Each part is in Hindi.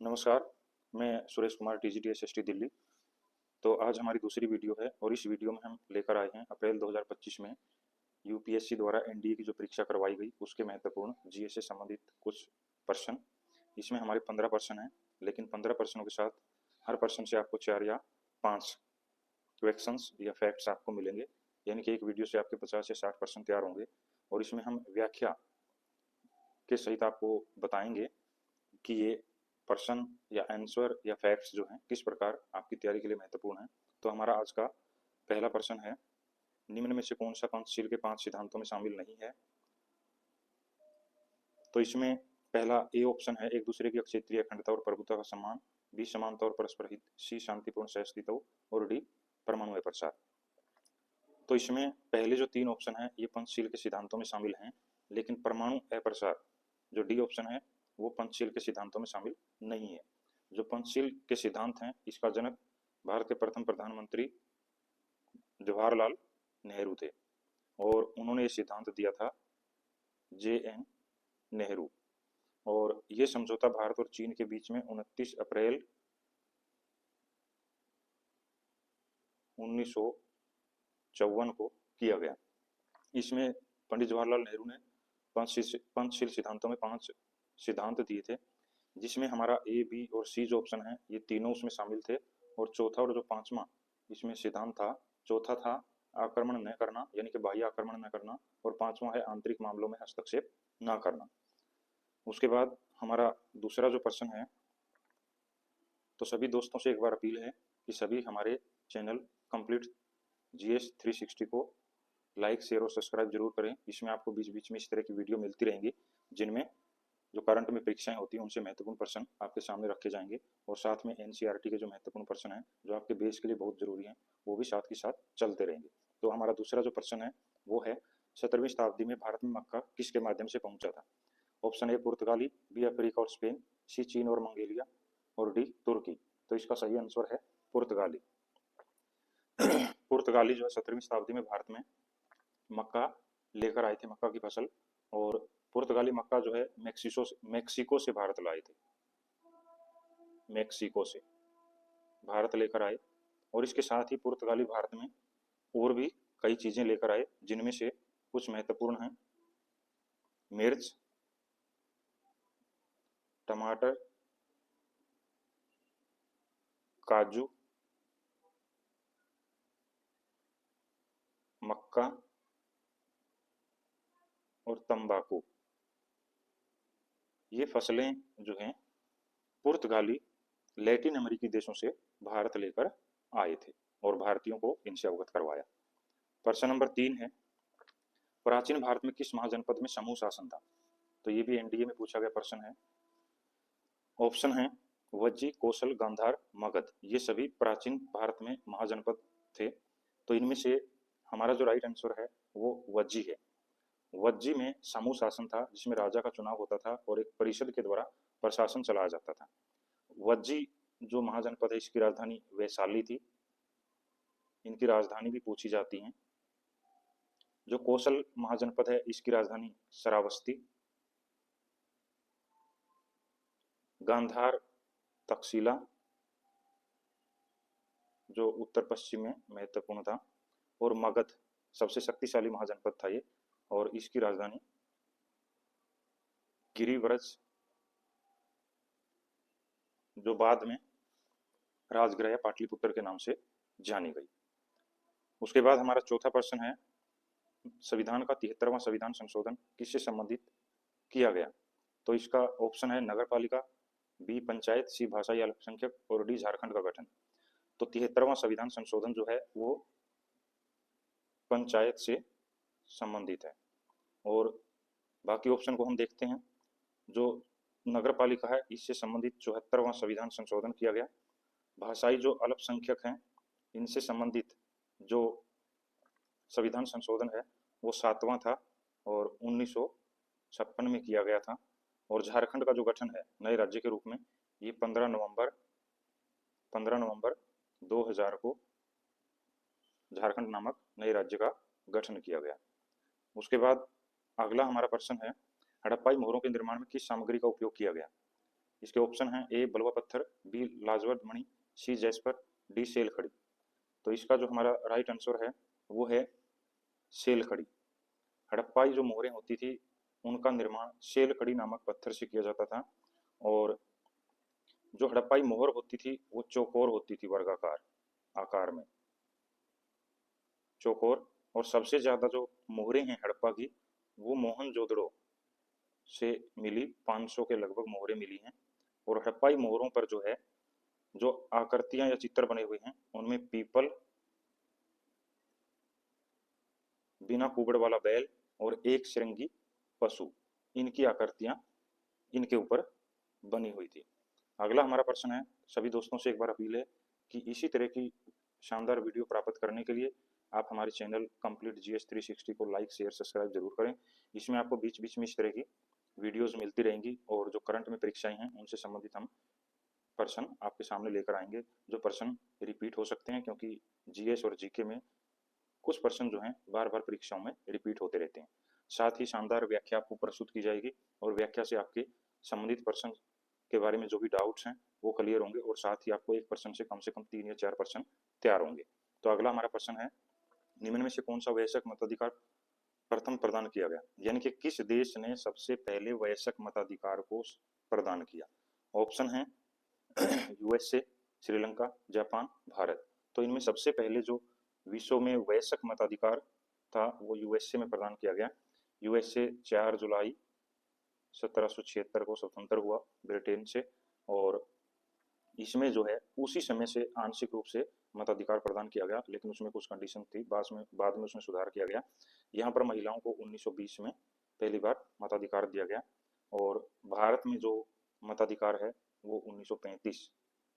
नमस्कार, मैं सुरेश कुमार टीजीटीएस एसटी दिल्ली। तो आज हमारी दूसरी वीडियो है और इस वीडियो में हम लेकर आए हैं अप्रैल 2025 में यूपीएससी द्वारा एनडीए की जो परीक्षा करवाई गई उसके महत्वपूर्ण जीएस से संबंधित कुछ प्रश्न। इसमें हमारे 15 प्रश्न हैं, लेकिन 15 प्रश्नों के साथ हर प्रश्न से आपको 4 या 5 क्वेश्चंस या फैक्ट्स आपको मिलेंगे, यानी कि एक वीडियो से आपके 50 से 60 प्रश्न तैयार होंगे और इसमें हम व्याख्या के सहित आपको बताएंगे कि ये प्रश्न या आंसर या फैक्ट्स जो हैं किस प्रकार आपकी तैयारी के लिए महत्वपूर्ण है। तो हमारा आज का पहला प्रश्न है, निम्न में से कौन सा पंचशील के 5 सिद्धांतों में शामिल नहीं है। तो इसमें पहला ए ऑप्शन है, एक दूसरे की क्षेत्रीय अखंडता और प्रभुत्व का सम्मान, बी समानता और परस्पर हित, सी शांतिपूर्ण सहअस्तित्व और डी परमाणु प्रसार। तो इसमें पहले जो 3 ऑप्शन है ये पंचशील के सिद्धांतों में शामिल हैं, लेकिन परमाणु अप्रसार जो डी ऑप्शन है वो पंचशील के सिद्धांतों में शामिल नहीं है। जो पंचशील के सिद्धांत हैं इसका जनक भारत के प्रथम प्रधानमंत्री जवाहरलाल नेहरू थे और उन्होंने ये सिद्धांत दिया था JN नेहरू। और ये समझौता भारत और चीन के बीच में 29 अप्रैल 1954 को किया गया। इसमें पंडित जवाहरलाल नेहरू ने पंचशील सिद्धांतों में 5 सिद्धांत दिए थे, जिसमें हमारा ए, बी और सी जो ऑप्शन है ये तीनों उसमें शामिल थे। और चौथा और जो 5वां इसमें सिद्धांत था, चौथा था आक्रमण न करना, यानी कि बाह्य आक्रमण न करना, और 5वां है आंतरिक मामलों में हस्तक्षेप न करना। उसके बाद हमारा दूसरा जो प्रश्न है, तो सभी दोस्तों से एक बार अपील है कि सभी हमारे चैनल कंप्लीट GS 360 को लाइक, शेयर और सब्सक्राइब जरूर करें। इसमें आपको बीच बीच में इस तरह की वीडियो मिलती रहेंगी जिनमें जो करंट में परीक्षाएं होती हैं उनसे महत्वपूर्ण प्रश्न आपके सामने रखे जाएंगे और साथ में NCERT के जो महत्वपूर्ण प्रश्न हैं जो आपके बेस के लिए बहुत जरूरी हैं वो भी साथ के साथ चलते रहेंगे। तो हमारा दूसरा जो प्रश्न है वो है, 17वीं शताब्दी में भारत में मक्का किसके माध्यम से पहुंचा था। ऑप्शन ए पुर्तगाली, बी अफ्रीका और स्पेन, सी चीन और मंगोलिया और डी तुर्की। तो इसका सही आंसर है पुर्तगाली। पुर्तगाली जो है 17वीं शताब्दी में भारत में मक्का लेकर आए थे, मक्का की फसल। और पुर्तगाली मक्का जो है मेक्सिको से भारत लाए थे, मेक्सिको से भारत लेकर आए। और इसके साथ ही पुर्तगाली भारत में और भी कई चीजें लेकर आए, जिनमें से कुछ महत्वपूर्ण हैं, मिर्च, टमाटर, काजू, मक्का और तंबाकू। ये फसलें जो हैं पुर्तगाली लैटिन अमेरिकी देशों से भारत लेकर आए थे और भारतीयों को इनसे अवगत करवाया। प्रश्न नंबर 3 है, प्राचीन भारत में किस महाजनपद में समूह शासन था। तो ये भी एनडीए में पूछा गया प्रश्न है। ऑप्शन है वज्जी, कौशल, गांधार, मगध। ये सभी प्राचीन भारत में महाजनपद थे। तो इनमें से हमारा जो राइट आंसर है वो वज्जी है। वज्जी में समूह शासन था जिसमें राजा का चुनाव होता था और एक परिषद के द्वारा प्रशासन चलाया जाता था। वज्जी जो महाजनपद है इसकी राजधानी वैशाली थी। इनकी राजधानी भी पूछी जाती है। जो कौशल महाजनपद है इसकी राजधानी श्रावस्ती। गांधार तक्षशिला जो उत्तर पश्चिम में महत्वपूर्ण था। और मगध सबसे शक्तिशाली महाजनपद था ये और इसकी राजधानी गिरिव्रज जो बाद में राजगृह या पाटलिपुत्र के नाम से जानी गई। उसके बाद हमारा चौथा प्रश्न है, संविधान का 73वां संविधान संशोधन किससे संबंधित किया गया। तो इसका ऑप्शन है नगरपालिका, बी पंचायत, सी भाषाई अल्पसंख्यक और डी झारखंड का गठन। तो 73वां संविधान संशोधन जो है वो पंचायत से संबंधित है। और बाकी ऑप्शन को हम देखते हैं। जो नगरपालिका है इससे संबंधित 74वां संविधान संशोधन किया गया। भाषाई जो अल्पसंख्यक हैं इनसे संबंधित जो संविधान संशोधन है वो 7वां था और 1956 में किया गया था। और झारखंड का जो गठन है नए राज्य के रूप में ये 15 नवंबर 2000 को झारखंड नामक नए राज्य का गठन किया गया। उसके बाद अगला हमारा प्रश्न है, हड़प्पाई मोहरों के निर्माण में किस सामग्री का उपयोग किया गया। इसके ऑप्शन हैं ए बलुआ पत्थर, बी लाजवंत मणि, सी जैस्पर, डी सेल खड़ी। तो इसका जो हमारा राइट आंसर है वो है सेल खड़ी। हड़प्पाई जो मोहरें होती थी उनका निर्माण सेल खड़ी नामक पत्थर से किया जाता था, और जो हड़प्पाई मोहर होती थी वो चौकोर होती थी, वर्गाकार आकार में चौकोर। और सबसे ज्यादा जो मोहरें हैं हड़प्पा की वो मोहनजोदड़ो से मिली, 500 के लगभग मोहरें मिली हैं। और हड़प्पाई मोहरों पर जो है जो आकृतियां या चित्र बने हुए हैं उनमें पीपल, बिना कुबड़ वाला बैल और एक श्रृंगी पशु, इनकी आकृतियां इनके ऊपर बनी हुई थी। अगला हमारा प्रश्न है, सभी दोस्तों से एक बार अपील है कि इसी तरह की शानदार वीडियो प्राप्त करने के लिए आप हमारे चैनल कंप्लीट जीएस 360 को लाइक शेयर सब्सक्राइब जरूर करें। इसमें आपको बीच बीच में इस तरह की वीडियोस मिलती रहेंगी, और जो करंट में परीक्षाएं हैं उनसे संबंधित हम प्रश्न आपके सामने लेकर आएंगे, जो प्रश्न रिपीट हो सकते हैं, क्योंकि जीएस और जीके में कुछ प्रश्न जो हैं बार बार परीक्षाओं में रिपीट होते रहते हैं। साथ ही शानदार व्याख्या आपको प्रस्तुत की जाएगी, और व्याख्या से आपके संबंधित प्रश्न के बारे में जो भी डाउट्स हैं वो क्लियर होंगे, और साथ ही आपको एक प्रश्न से कम 3 या 4 प्रश्न तैयार होंगे। तो अगला हमारा प्रश्न है, निम्न में से कौन सा वयस्क मताधिकार प्रथम प्रदान किया गया, यानी कि किस देश ने सबसे पहले वयस्क मताधिकार को प्रदान किया। ऑप्शन है यूएसए, श्रीलंका, जापान, भारत। तो इनमें सबसे पहले जो विश्व में वयस्क मताधिकार था वो यूएसए में प्रदान किया गया। यूएसए 4 जुलाई 1776 को स्वतंत्र हुआ ब्रिटेन से, और इसमें जो है उसी समय से आंशिक रूप से मताधिकार प्रदान किया गया, लेकिन उसमें कुछ कंडीशन थी, बाद में उसमें सुधार किया गया। यहाँ पर महिलाओं को 1920 में पहली बार मताधिकार दिया गया, और भारत में जो मताधिकार है वो 1935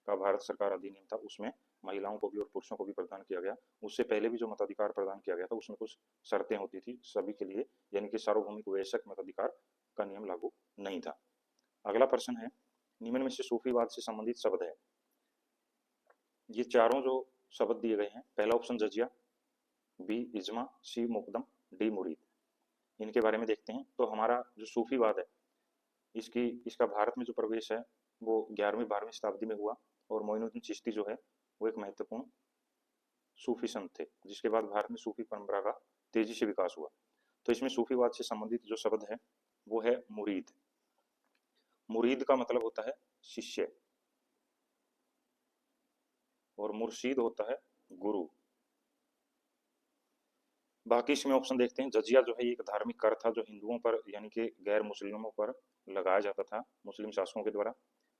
का भारत सरकार अधिनियम था, उसमें महिलाओं को भी और पुरुषों को भी प्रदान किया गया। उससे पहले भी जो मताधिकार प्रदान किया गया था उसमें कुछ शर्तें होती थी सभी के लिए, यानी कि सार्वभौमिक वयस्क मताधिकार का नियम लागू नहीं था। अगला प्रश्न है, निम्न में से सूफीवाद से संबंधित शब्द है। ये चारों जो शब्द दिए गए हैं, पहला ऑप्शन जजिया, बी इज्मा, सी मुकदम, डी मुरीद। इनके बारे में देखते हैं। तो हमारा जो सूफीवाद है इसका भारत में जो प्रवेश है वो 11वीं-12वीं शताब्दी में हुआ, और मोइनुद्दीन चिश्ती जो है वो एक महत्वपूर्ण सूफी संत थे, जिसके बाद भारत में सूफी परंपरा का तेजी से विकास हुआ। तो इसमें सूफीवाद से संबंधित जो शब्द है वो है मुरीद। मुरीद का मतलब होता है शिष्य, और मुर्शीद होता है गुरु। बाकी इसमें ऑप्शन देखते हैं। जजिया जो है एक धार्मिक कर था जो हिंदुओं पर यानी कि गैर मुस्लिमों पर लगाया जाता था मुस्लिम शासकों के द्वारा।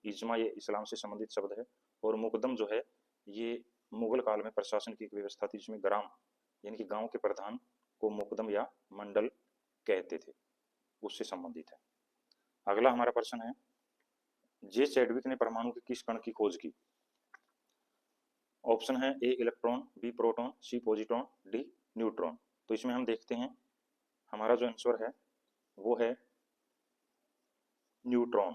इज्मा ये इस्लाम से संबंधित शब्द है, और मुकदम जो है ये मुगल काल में प्रशासन की एक व्यवस्था थी जिसमें ग्राम यानी कि गांव के प्रधान को मुकदम या मंडल कहते थे, उससे संबंधित है। अगला हमारा प्रश्न है, जे चैडविक ने परमाणु के किस कण की खोज की। ऑप्शन है ए इलेक्ट्रॉन, बी प्रोटॉन, सी पॉजिट्रॉन, डी न्यूट्रॉन। तो इसमें हम देखते हैं हमारा जो आंसर है वो है न्यूट्रॉन।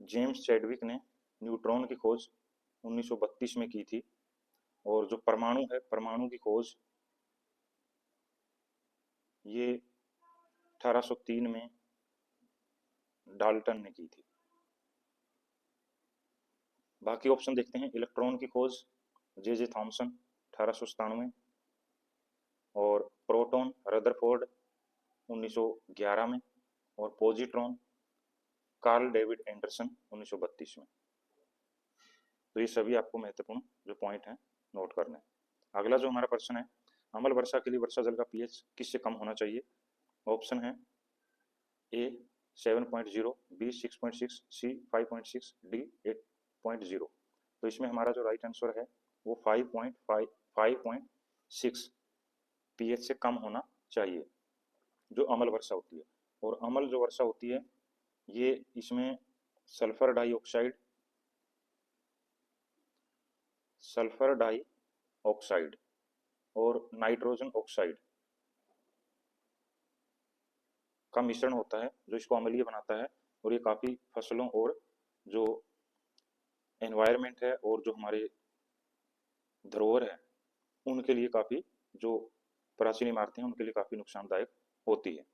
जेम्स चैडविक ने न्यूट्रॉन की खोज 1932 में की थी, और जो परमाणु है परमाणु की खोज ये 1803 में डाल्टन ने की थी। बाकी ऑप्शन देखते हैं। इलेक्ट्रॉन की खोज जे थॉमसन 1897 और प्रोटॉन रदरफोर्ड 1911 में, और पॉजिट्रॉन कार्ल डेविड एंडरसन 1932 में। तो ये सभी आपको महत्वपूर्ण जो पॉइंट हैं नोट करने। अगला जो हमारा प्रश्न है, अम्ल वर्षा के लिए वर्षा जल का पीएच किससे कम होना चाहिए। ऑप्शन है ए 7.0, बी 6.6, सी 5.6, डी 8.0। तो इसमें हमारा जो राइट आंसर है वो 5.6 पीएच से कम होना चाहिए जो अम्ल वर्षा होती है। और अम्ल जो वर्षा होती है ये इसमें सल्फर डाइऑक्साइड और नाइट्रोजन ऑक्साइड का मिश्रण होता है जो इसको अम्लीय बनाता है, और ये काफ़ी फसलों और जो एनवायरनमेंट है और जो हमारे धरोहर है उनके लिए काफ़ी, जो प्राचीन इमारतें हैं उनके लिए काफ़ी नुकसानदायक होती है।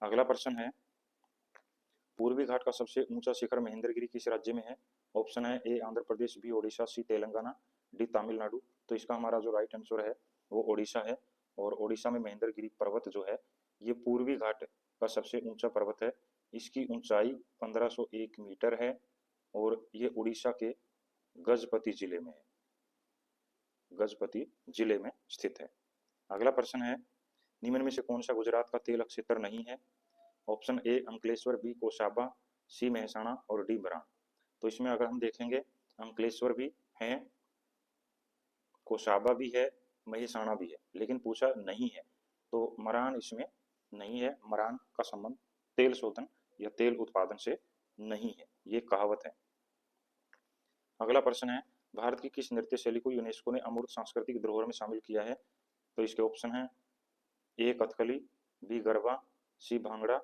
अगला प्रश्न है, पूर्वी घाट का सबसे ऊंचा शिखर महेंद्रगिरी किस राज्य में है? ऑप्शन है ए आंध्र प्रदेश, बी ओडिशा, सी तेलंगाना, डी तमिलनाडु। तो इसका हमारा जो राइट आंसर है वो ओडिशा है। और ओडिशा में महेंद्रगिरी पर्वत जो है ये पूर्वी घाट का सबसे ऊंचा पर्वत है। इसकी ऊंचाई 1501 मीटर है और ये उड़ीसा के गजपति जिले में है, गजपति जिले में स्थित है। अगला प्रश्न है, निम्न में से कौन सा गुजरात का तेल क्षेत्र नहीं है? ऑप्शन ए अंकलेश्वर, बी कोसाबा, सी महसाणा और डी मरान। तो इसमें अगर हम देखेंगे अंकलेश्वर भी है, कोसाबा भी है, महसाणा भी है, लेकिन पूछा नहीं है तो मरान इसमें नहीं है। मरान का संबंध तेल शोधन या तेल उत्पादन से नहीं है, ये कहावत है। अगला प्रश्न है, भारत की किस नृत्य शैली को यूनेस्को ने अमूर्त सांस्कृतिक धरोहर में शामिल किया है? तो इसके ऑप्शन है ए कथकली, बी गरबा, सी भांगड़ा,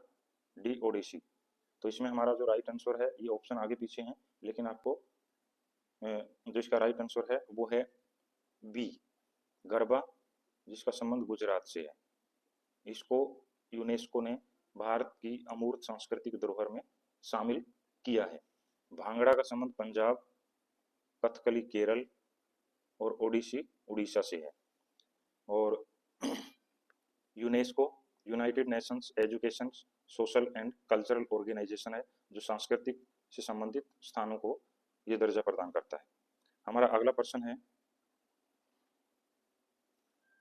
डी ओडिसी। तो इसमें हमारा जो राइट आंसर है ये ऑप्शन आगे पीछे हैं, लेकिन आपको जो इसका राइट आंसर है वो है बी गरबा, जिसका संबंध गुजरात से है। इसको यूनेस्को ने भारत की अमूर्त सांस्कृतिक धरोहर में शामिल किया है। भांगड़ा का संबंध पंजाब, कथकली केरल और ओडिसी उड़ीसा से है। और UNESCO United Nations Education Social and Cultural Organisation है जो सांस्कृतिक से संबंधित स्थानों को यह दर्जा प्रदान करता है। हमारा अगला प्रश्न है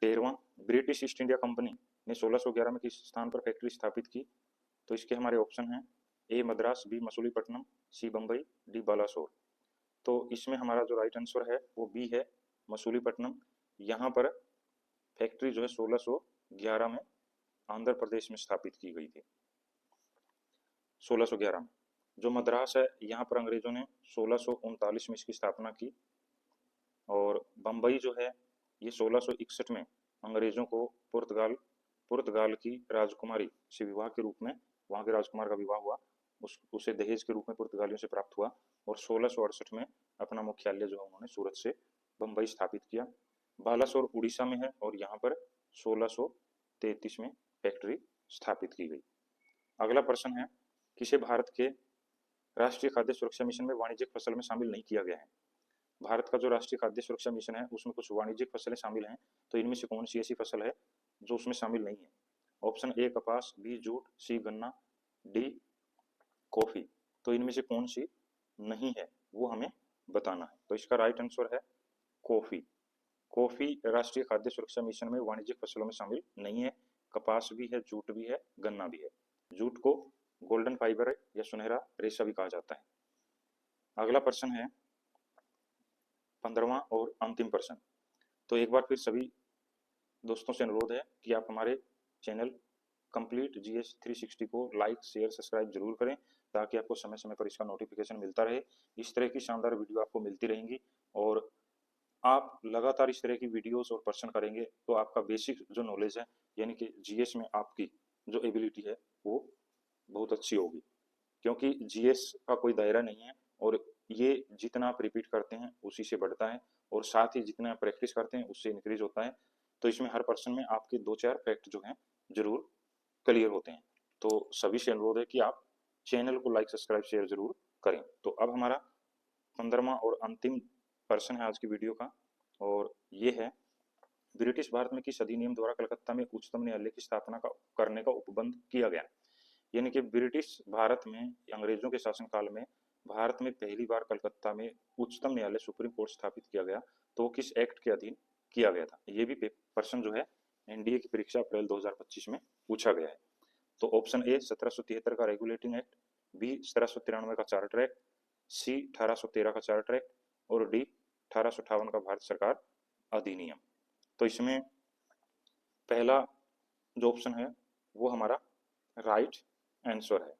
13वां, ब्रिटिश ईस्ट इंडिया कंपनी ने 1611 में किस स्थान पर फैक्ट्री स्थापित की? तो इसके हमारे ऑप्शन हैं ए मद्रास, बी मसूलीपट्टनम, सी बम्बई, डी बालासोर। तो इसमें हमारा जो राइट आंसर है वो बी है मसूलीपट्टनम। यहाँ पर फैक्ट्री जो है 1611 में आंध्र प्रदेश में स्थापित की गई थी। 1611 में जो मद्रास है यहाँ पर अंग्रेजों ने 1639 में इसकी स्थापना की। और बम्बई जो है ये 1661 में अंग्रेजों को पुर्तगाल की राजकुमारी से विवाह के रूप में, वहाँ के राजकुमार का विवाह हुआ, उसे दहेज के रूप में पुर्तगालियों से प्राप्त हुआ। और 1668 में अपना मुख्यालय जो है उन्होंने सूरत से बम्बई स्थापित किया। बालासोर उड़ीसा में है और यहाँ पर 1633 में फैक्ट्री स्थापित की गई। अगला प्रश्न है, किसे भारत के राष्ट्रीय खाद्य सुरक्षा मिशन में वाणिज्यिक फसल में शामिल नहीं किया गया है? भारत का जो राष्ट्रीय खाद्य सुरक्षा मिशन है उसमें कुछ वाणिज्यिक फसलें शामिल हैं, तो इनमें से कौन सी ऐसी फसल है जो उसमें शामिल नहीं है? ऑप्शन ए कपास, बी जूट, सी गन्ना, डी कॉफी। तो इनमें से कौन सी नहीं है वो हमें बताना है। तो इसका राइट आंसर है कॉफी। कॉफी राष्ट्रीय खाद्य सुरक्षा मिशन में वाणिज्यिक फसलों में शामिल नहीं है। कपास भी है, जूट भी है, गन्ना भी है। जूट को गोल्डन फाइबर या सुनहरा रेशा भी कहा जाता है। अगला प्रश्न है 15वां और अंतिम प्रश्न। तो एक बार फिर सभी दोस्तों से अनुरोध है कि आप हमारे चैनल कंप्लीट जीएस 360 को लाइक, शेयर, सब्सक्राइब जरूर करें ताकि आपको समय समय पर इसका नोटिफिकेशन मिलता रहे। इस तरह की शानदार वीडियो आपको मिलती रहेंगी और आप लगातार इस तरह की वीडियोस और प्रश्न करेंगे तो आपका बेसिक जो नॉलेज है यानी कि जीएस में आपकी जो एबिलिटी है वो बहुत अच्छी होगी, क्योंकि जीएस का कोई दायरा नहीं है और ये जितना आप रिपीट करते हैं उसी से बढ़ता है और साथ ही जितना आप प्रैक्टिस करते हैं उससे इंक्रीज होता है। तो इसमें हर पर्सन में आपके 2-4 फैक्ट जो हैं जरूर क्लियर होते हैं। तो सभी से अनुरोध है कि आप चैनल को लाइक, सब्सक्राइब, शेयर जरूर करें। तो अब हमारा 15वां और अंतिम प्रश्न है आज की वीडियो का और ये है, ब्रिटिश भारत में किस अधिनियम द्वारा कलकत्ता में उच्चतम न्यायालय की स्थापना करने का उपबंध किया गया? यानी कि ब्रिटिश भारत में अंग्रेजों के शासनकाल में भारत में पहली बार कलकत्ता में उच्चतम न्यायालय सुप्रीम कोर्ट स्थापित किया गया, तो किस एक्ट के अधीन किया गया था? ये भी प्रश्न जो है एनडीए की परीक्षा अप्रैल 2025 में पूछा गया है। तो ऑप्शन ए 1773 का रेगुलेटिंग एक्ट, बी 1793 का चार्टर एक्ट, सी 1813 का चार्टर एक्ट और डी 1858 का भारत सरकार अधिनियम। तो इसमें पहला जो ऑप्शन है वो हमारा राइट आंसर है।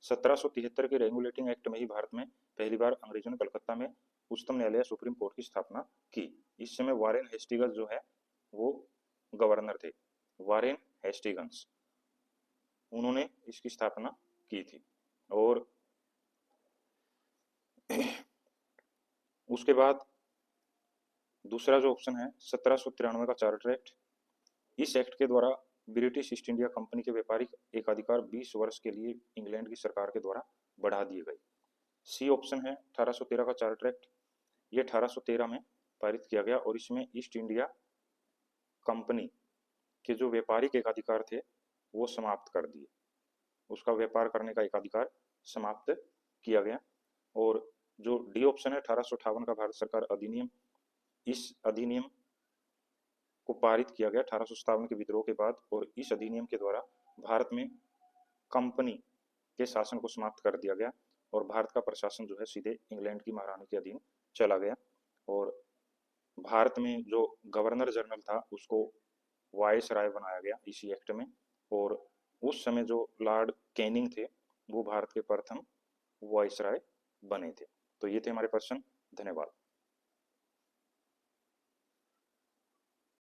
1773 के रेगुलेटिंग एक्ट में ही भारत में पहली बार अंग्रेजों ने कलकत्ता में उच्चतम न्यायालय सुप्रीम कोर्ट की स्थापना की। इस समय वारेन हेस्टिगंस जो है वो गवर्नर थे, वारेन हेस्टिगंस, उन्होंने इसकी स्थापना की थी। और उसके बाद दूसरा जो ऑप्शन है 1793 का चार्टर एक्ट, इस एक्ट के द्वारा ब्रिटिश ईस्ट इंडिया कंपनी के व्यापारिक एकाधिकार 20 वर्ष के लिए इंग्लैंड की सरकार के द्वारा बढ़ा दिए गए। सी ऑप्शन है 1813 का चार्टर एक्ट। ये 1813 में पारित किया गया और इसमें ईस्ट इंडिया कंपनी के जो व्यापारिक एकाधिकार थे वो समाप्त कर दिए, उसका व्यापार करने का एकाधिकार समाप्त किया गया। और जो डी ऑप्शन है 1858 का भारत सरकार अधिनियम, इस अधिनियम को पारित किया गया 1857 के विद्रोह के बाद, और इस अधिनियम के द्वारा भारत में कंपनी के शासन को समाप्त कर दिया गया और भारत का प्रशासन जो है सीधे इंग्लैंड की महारानी के अधीन चला गया। और भारत में जो गवर्नर जनरल था उसको वायसराय बनाया गया इसी एक्ट में, और उस समय जो लॉर्ड कैनिंग थे वो भारत के प्रथम वायसराय बने थे। तो ये थे हमारे प्रश्न। धन्यवाद।